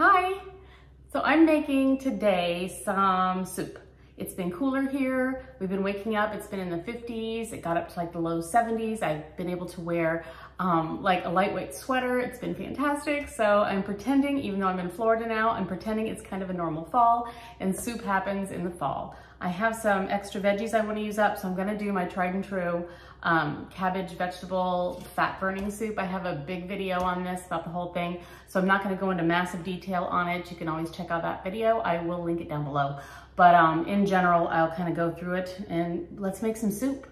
Hi! So I'm making today some soup. It's been cooler here. We've been waking up. It's been in the 50s. It got up to like the low 70s. I've been able to wear like a lightweight sweater. It's been fantastic. So I'm pretending, even though I'm in Florida now, I'm pretending it's kind of a normal fall and soup happens in the fall. I have some extra veggies I want to use up, so I'm going to do my tried and true cabbage vegetable fat burning soup. I have a big video on this about the whole thing, so I'm not going to go into massive detail on it. You can always check out that video. I will link it down below. But in general, I'll kind of go through it and let's make some soup.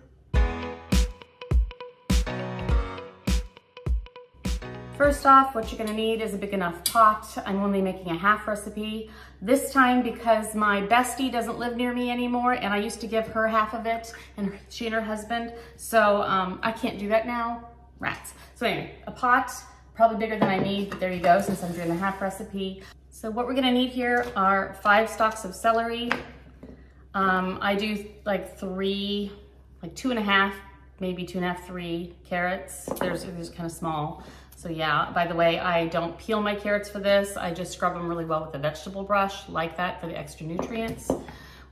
First off, what you're gonna need is a big enough pot. I'm only making a half recipe. This time because my bestie doesn't live near me anymore and I used to give her half of it and she and her husband. So I can't do that now, rats. So anyway, a pot, probably bigger than I need, but there you go, since I'm doing the half recipe. So what we're gonna need here are 5 stalks of celery. I do like 2 and a half, maybe 2 and a half, 3 carrots. There's kind of small. So yeah, by the way, I don't peel my carrots for this. I just scrub them really well with a vegetable brush, like that, for the extra nutrients,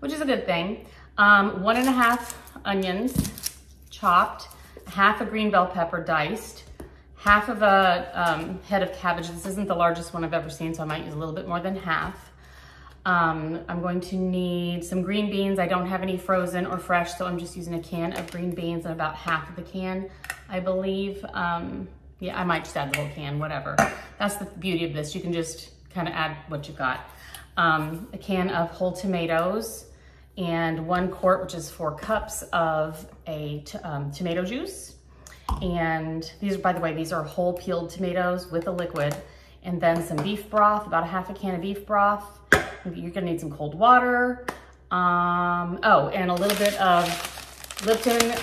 which is a good thing. 1 and a half onions, chopped, half a green bell pepper diced, half of a head of cabbage. This isn't the largest one I've ever seen, so I might use a little bit more than half. I'm going to need some green beans. I don't have any frozen or fresh, so I'm just using a can of green beans and about half of the can, I believe. Yeah, I might just add the whole can, whatever. That's the beauty of this. You can just kind of add what you've got. A can of whole tomatoes and 1 quart, which is 4 cups of a tomato juice. And these, by the way, these are whole peeled tomatoes with a liquid. And then some beef broth, about a half a can of beef broth. You're gonna need some cold water. Oh, and a little bit of Lipton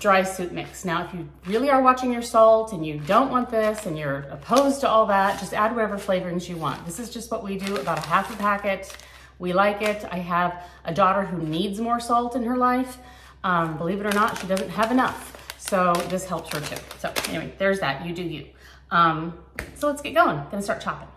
dry soup mix. Now, if you really are watching your salt and you don't want this and you're opposed to all that, just add whatever flavorings you want. This is just what we do, about a half a packet. We like it. I have a daughter who needs more salt in her life. Believe it or not, she doesn't have enough. So this helps her too. So anyway, there's that, you do you. So let's get going. I'm gonna start chopping.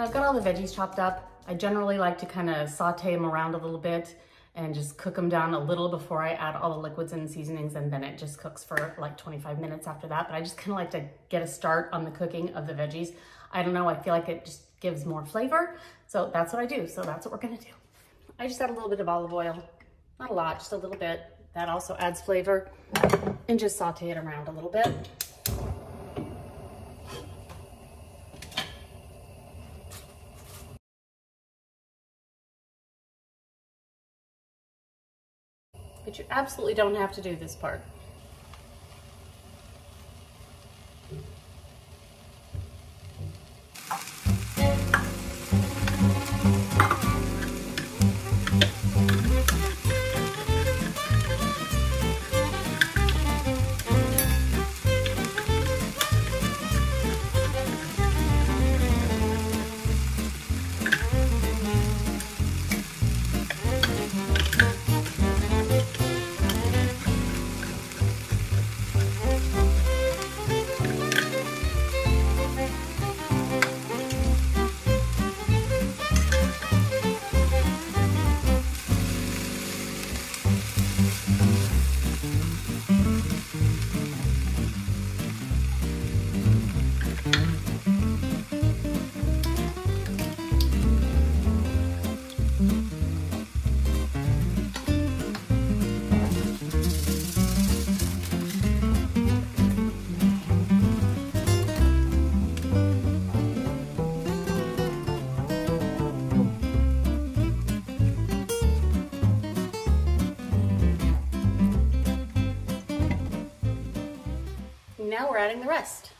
When I've got all the veggies chopped up, I generally like to kind of saute them around a little bit and just cook them down a little before I add all the liquids and seasonings, and then it just cooks for like 25 minutes after that. But I just kind of like to get a start on the cooking of the veggies. I don't know, I feel like it just gives more flavor. So that's what I do. So that's what we're gonna do. I just add a little bit of olive oil, not a lot, just a little bit. That also adds flavor, and just saute it around a little bit. But you absolutely don't have to do this part. Now we're adding the rest.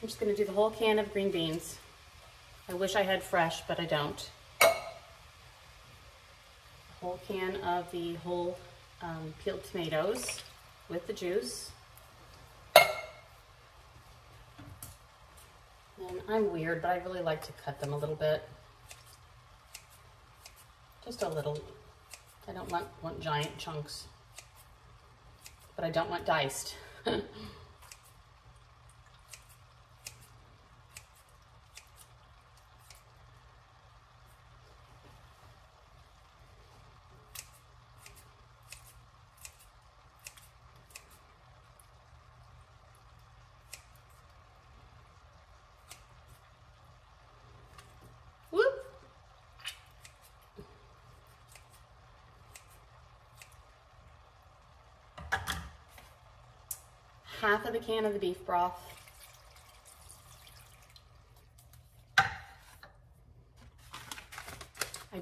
I'm just gonna do the whole can of green beans. I wish I had fresh, but I don't. Whole can of the whole peeled tomatoes with the juice. And I'm weird, but I really like to cut them a little bit. Just a little. I don't want giant chunks, but I don't want diced. Whoop. Half of the can of the beef broth. I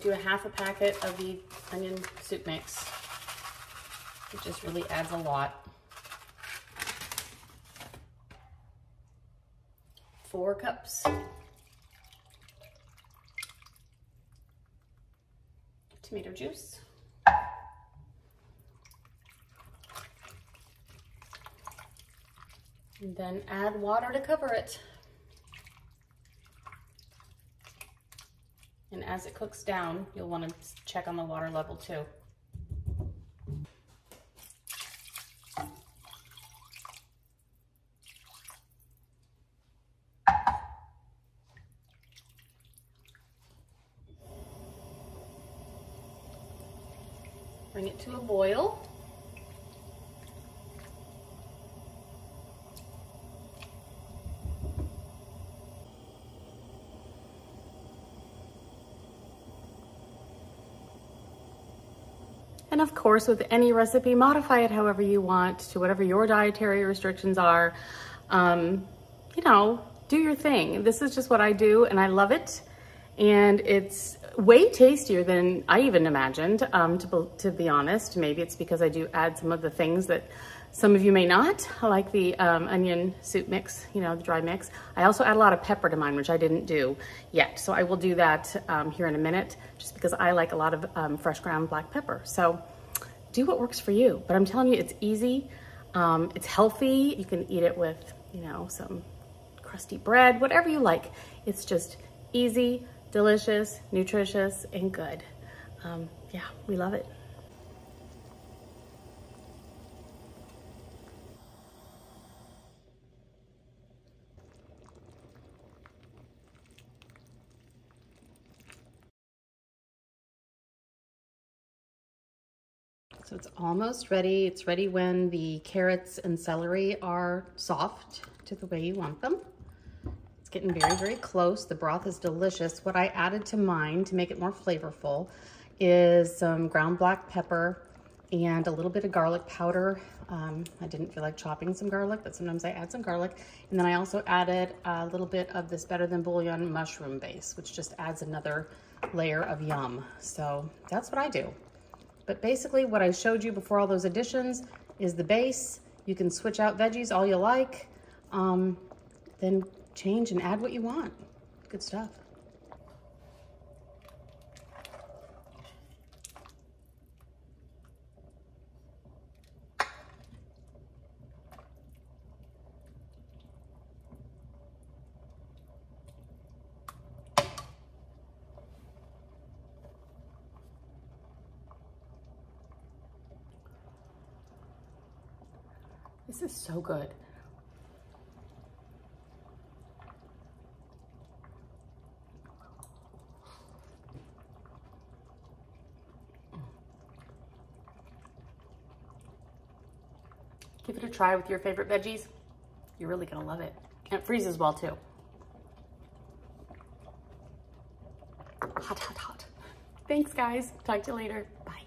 do a half a packet of the onion soup mix. It just really adds a lot. 4 cups. Tomato juice. And then add water to cover it. And as it cooks down, you'll want to check on the water level too. Bring it to a boil. And of course, with any recipe, modify it however you want to whatever your dietary restrictions are. You know, do your thing. This is just what I do and I love it. And it's way tastier than I even imagined, to be honest. Maybe it's because I do add some of the things that some of you may not. I like the onion soup mix, you know, the dry mix. I also add a lot of pepper to mine, which I didn't do yet. So I will do that here in a minute, just because I like a lot of fresh ground black pepper. So do what works for you. But I'm telling you, it's easy. It's healthy. You can eat it with, you know, some crusty bread, whatever you like. It's just easy, delicious, nutritious, and good. Yeah, we love it. So it's almost ready. It's ready when the carrots and celery are soft to the way you want them. It's getting very, very close. The broth is delicious. What I added to mine to make it more flavorful is some ground black pepper and a little bit of garlic powder. I didn't feel like chopping some garlic, but sometimes I add some garlic. And then I also added a little bit of this Better Than Bouillon mushroom base, which just adds another layer of yum. So that's what I do. But basically what I showed you before all those additions is the base. You can switch out veggies all you like, then change and add what you want. Good stuff. This is so good. Give it a try with your favorite veggies. You're really gonna love it. And it freezes well too. Hot, hot, hot. Thanks guys. Talk to you later. Bye.